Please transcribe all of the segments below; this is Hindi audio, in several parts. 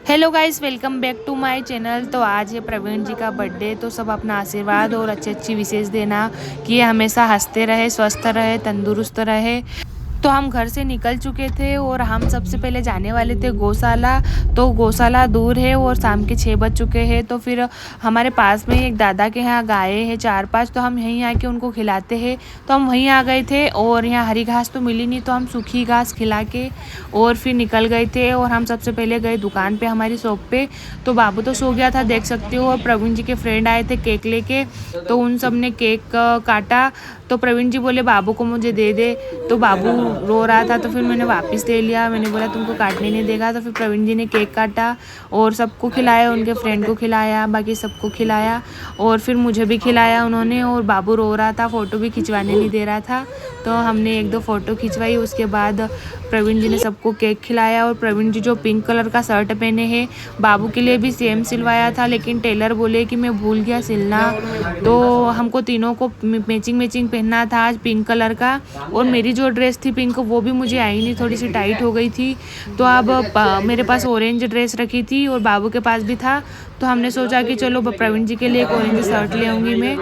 Hello guys, welcome back to my channel. तो आज है प्रवीण जी का बर्थडे। तो सब अपना आशीर्वाद और अच्छी अच्छी विशेष देना कि ये हमेशा हंसते रहे, स्वस्थ रहे, तंदुरुस्त रहे। तो हम घर से निकल चुके थे और हम सबसे पहले जाने वाले थे गौशाला। तो गौशाला दूर है और शाम के 6 बज चुके हैं। तो फिर हमारे पास में एक दादा के यहाँ गायें हैं 4-5, तो हम यहीं आके उनको खिलाते हैं। तो हम वहीं आ गए थे और यहाँ हरी घास तो मिली नहीं, तो हम सूखी घास खिला के और फिर निकल गए थे। और हम सबसे पहले गए दुकान पे, हमारी शॉप पे। तो बाबू तो सो गया था, देख सकते हो। और प्रवीण जी के फ्रेंड आए थे केक लेके, तो उन सब ने केक काटा। तो प्रवीण जी बोले बाबू को मुझे दे दे, तो बाबू रो रहा था। तो फिर मैंने वापस दे लिया, मैंने बोला तुमको काटने नहीं देगा। तो फिर प्रवीण जी ने केक काटा और सबको खिलाया, उनके फ्रेंड को खिलाया, बाकी सबको खिलाया और फिर मुझे भी खिलाया उन्होंने। और बाबू रो रहा था, फ़ोटो भी खिंचवाने नहीं दे रहा था। तो हमने 1-2 फ़ोटो खिंचवाई। उसके बाद प्रवीण जी ने सबको केक खिलाया। और प्रवीण जी जो पिंक कलर का शर्ट पहने हैं, बाबू के लिए भी सेम सिलवाया था, लेकिन टेलर बोले कि मैं भूल गया सिलना। तो हमको तीनों को मैचिंग पहनना था आज, पिंक कलर का। और मेरी जो ड्रेस थी पिंक, वो भी मुझे आई नहीं, थोड़ी सी टाइट हो गई थी। तो अब मेरे पास ऑरेंज ड्रेस रखी थी और बाबू के पास भी था। तो हमने सोचा कि चलो प्रवीण जी के लिए एक ऑरेंज शर्ट ले आऊँगी मैं।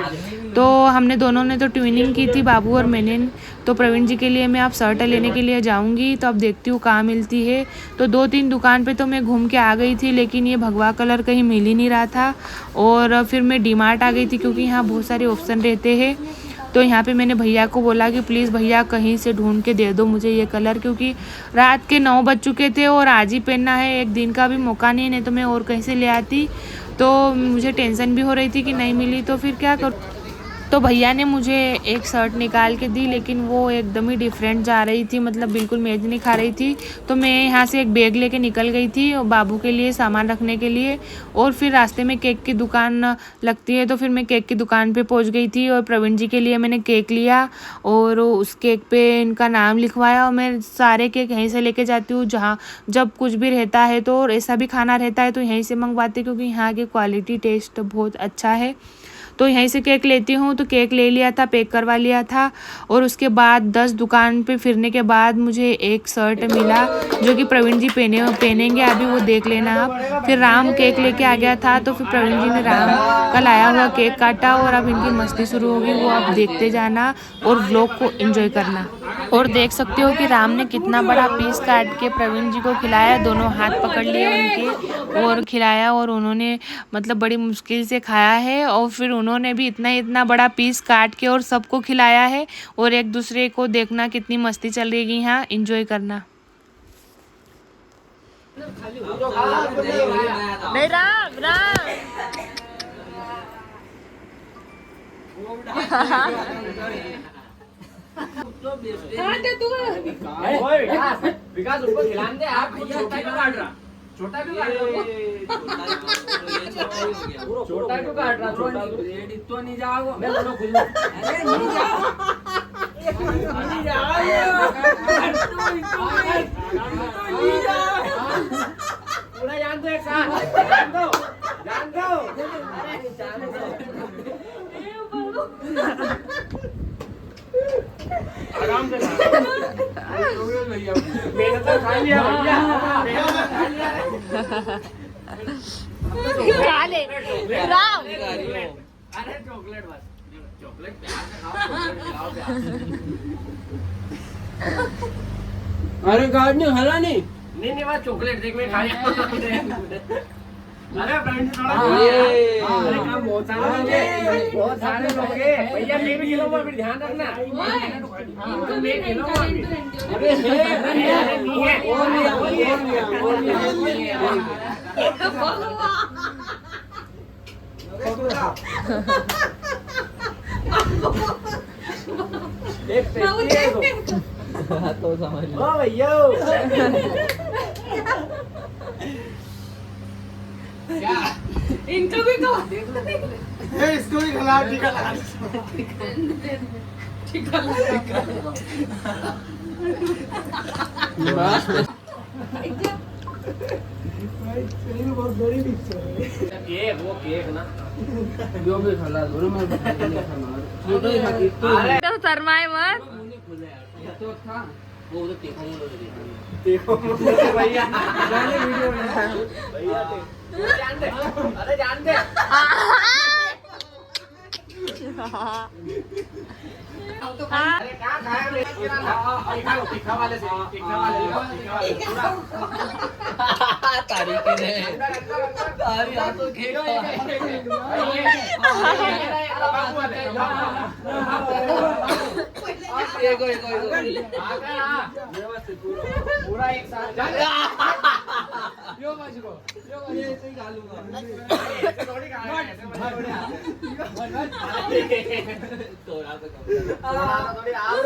तो हमने दोनों ने तो ट्विनिंग की थी, बाबू और मैंने। तो प्रवीण जी के लिए मैं अब शर्ट लेने के लिए जाऊंगी। तो अब देखती हूँ कहाँ मिलती है। तो 2-3 दुकान पे तो मैं घूम के आ गई थी, लेकिन ये भगवा कलर कहीं मिल ही नहीं रहा था। और फिर मैं डीमार्ट आ गई थी, क्योंकि यहाँ बहुत सारे ऑप्शन रहते हैं। तो यहाँ पे मैंने भैया को बोला कि प्लीज़ भैया कहीं से ढूंढ के दे दो मुझे ये कलर, क्योंकि रात के 9 बज चुके थे और आज ही पहनना है, एक दिन का भी मौका नहीं तो मैं और कहीं से ले आती। तो मुझे टेंशन भी हो रही थी कि नहीं मिली तो फिर क्या करूँ। तो भैया ने मुझे एक शर्ट निकाल के दी, लेकिन वो एकदम ही डिफरेंट जा रही थी, मतलब बिल्कुल मैच नहीं खा रही थी। तो मैं यहाँ से एक बैग लेके निकल गई थी बाबू के लिए सामान रखने के लिए। और फिर रास्ते में केक की दुकान लगती है, तो फिर मैं केक की दुकान पे पहुँच गई थी। और प्रवीण जी के लिए मैंने केक लिया और उस केक पे इनका नाम लिखवाया। और मैं सारे केक यहीं से लेके जाती हूँ, जहाँ जब कुछ भी रहता है तो, और ऐसा भी खाना रहता है तो यहीं से मंगवाती, क्योंकि यहाँ की क्वालिटी टेस्ट बहुत अच्छा है। तो यहीं से केक लेती हूँ। तो केक ले लिया था, पैक करवा लिया था। और उसके बाद 10 दुकान पे फिरने के बाद मुझे एक शर्ट मिला, जो कि प्रवीण जी पहनेंगे, अभी वो देख लेना आप। फिर राम केक लेके आ गया था, तो फिर प्रवीण जी ने राम का लाया हुआ केक काटा। और अब इनकी मस्ती शुरू होगी, वो आप देखते जाना और व्लॉग को एंजॉय करना। और देख सकते हो कि राम ने कितना बड़ा पीस काट के प्रवीण जी को खिलाया, दोनों हाथ पकड़ लिए उनके और खिलाया। और उन्होंने मतलब बड़ी मुश्किल से खाया है। और फिर उन्होंने भी इतना बड़ा पीस काट के और सबको खिलाया है। और एक दूसरे को देखना कितनी मस्ती चल रही है यहाँ, एंजॉय करना। नहीं राम राम विकास उनको खिलाने दे, आप छोटा क्यों काट रहा? छोटा क्यों काट रहा? छोटा क्यों काट रहा? छोटा तो नहीं जाओ, मैं बोलो खुद। अरे नहीं जाओ, नहीं जाओ, नहीं जाओ, पूरा जान दो, एक साथ जान दो, जान दो, अरे जान दो। आराम से मैंने तो खा लिया भैया, खा ले राम। अरे चॉकलेट बस, चॉकलेट प्यार से खाओ, चॉकलेट खिलाओ प्यार से। अरे गार्ड ने हला नहीं बात चॉकलेट देख मैं खा लिया। अरे फ्रेंड थोड़ा अरे काम बहुत सारे लोग हैं भैया, मैं भी खिलाऊंगा, फिर ध्यान रखना तुम मैं खिलाऊंगा अरे नहीं है और तो समझ लो भैया। इनको भी तो इसको भी खिलाओ, टीका लगा बहुत बड़ी केक, वो केक ना जो भी खिला दोनों में तो शर्माए मत। तो था वो तो देखो भैया वीडियो भैया जान दे, अरे जान दे। अरे क्या खाया तीखा वाले से तारीख है तारी आ तो पूरा एक साथ यो मजको ये ऐसे ही खा लूंगा ऐसे थोड़ी खाना है थोड़ा थोड़ी आओ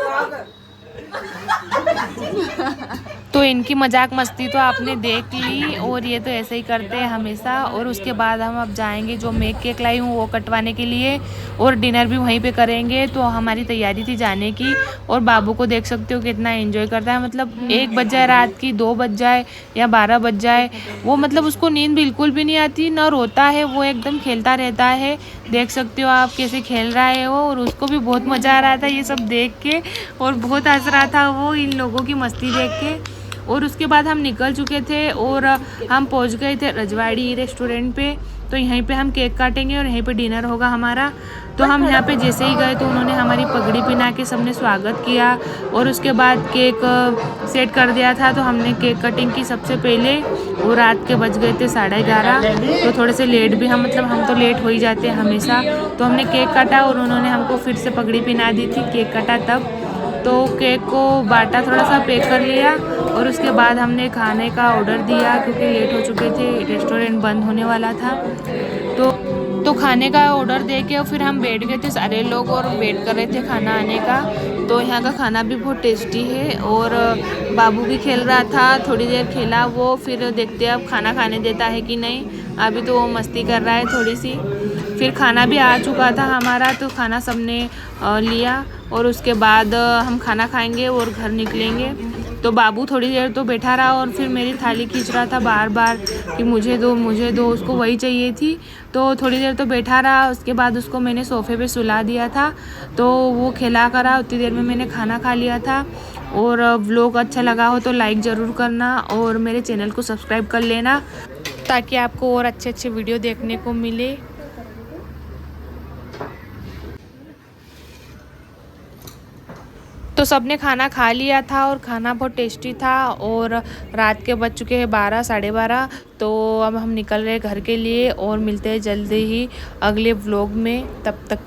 तो इनकी मजाक मस्ती तो आपने देख ली, और ये तो ऐसे ही करते हैं हमेशा। और उसके बाद हम अब जाएंगे, जो मैं केक लाई हूँ वो कटवाने के लिए, और डिनर भी वहीं पे करेंगे। तो हमारी तैयारी थी जाने की, और बाबू को देख सकते हो कितना एंजॉय करता है। मतलब 1 बज जाए रात की, 2 बज जाए या 12 बज जाए, वो मतलब उसको नींद बिल्कुल भी नहीं आती, ना रोता है, वो एकदम खेलता रहता है। देख सकते हो आप कैसे खेल रहा है वो, और उसको भी बहुत मज़ा आ रहा था ये सब देख के, और बहुत हंस रहा था वो इन लोगों की मस्ती देख के। और उसके बाद हम निकल चुके थे और हम पहुंच गए थे रजवाड़ी रेस्टोरेंट पे। तो यहीं पे हम केक काटेंगे और यहीं पे डिनर होगा हमारा। तो हम यहाँ पे जैसे ही गए तो उन्होंने हमारी पगड़ी पहना के सबने स्वागत किया, और उसके बाद केक सेट कर दिया था। तो हमने केक कटिंग की सबसे पहले, वो रात के बज गए थे 11:30। तो थोड़े से लेट भी हम तो लेट हो ही जाते हैं हमेशा। तो हमने केक काटा और उन्होंने हमको फिर से पगड़ी पहना दी थी, केक काटा तब। तो केक को बाटा, थोड़ा सा पैक कर लिया, और उसके बाद हमने खाने का ऑर्डर दिया क्योंकि लेट हो चुके थे, रेस्टोरेंट बंद होने वाला था। तो खाने का ऑर्डर दे के फिर हम बैठ गए थे सारे लोग, और वेट कर रहे थे खाना आने का। तो यहाँ का खाना भी बहुत टेस्टी है, और बाबू भी खेल रहा था, थोड़ी देर खेला वो। फिर देखते हैं अब खाना खाने देता है कि नहीं। अभी तो वो मस्ती कर रहा है थोड़ी सी। फिर खाना भी आ चुका था हमारा, तो खाना सबने लिया, और उसके बाद हम खाना खाएंगे और घर निकलेंगे। तो बाबू थोड़ी देर तो बैठा रहा, और फिर मेरी थाली खींच रहा था बार बार कि मुझे दो, उसको वही चाहिए थी। तो थोड़ी देर तो बैठा रहा, उसके बाद उसको मैंने सोफ़े पे सुला दिया था। तो वो खिला करा, उतनी देर में मैंने खाना खा लिया था। और व्लॉग अच्छा लगा हो तो लाइक ज़रूर करना, और मेरे चैनल को सब्सक्राइब कर लेना, ताकि आपको और अच्छे अच्छे वीडियो देखने को मिले। तो सबने खाना खा लिया था, और खाना बहुत टेस्टी था, और रात के बज चुके हैं 12, 12:30। तो अब हम निकल रहे हैं घर के लिए, और मिलते हैं जल्दी ही अगले व्लॉग में। तब तक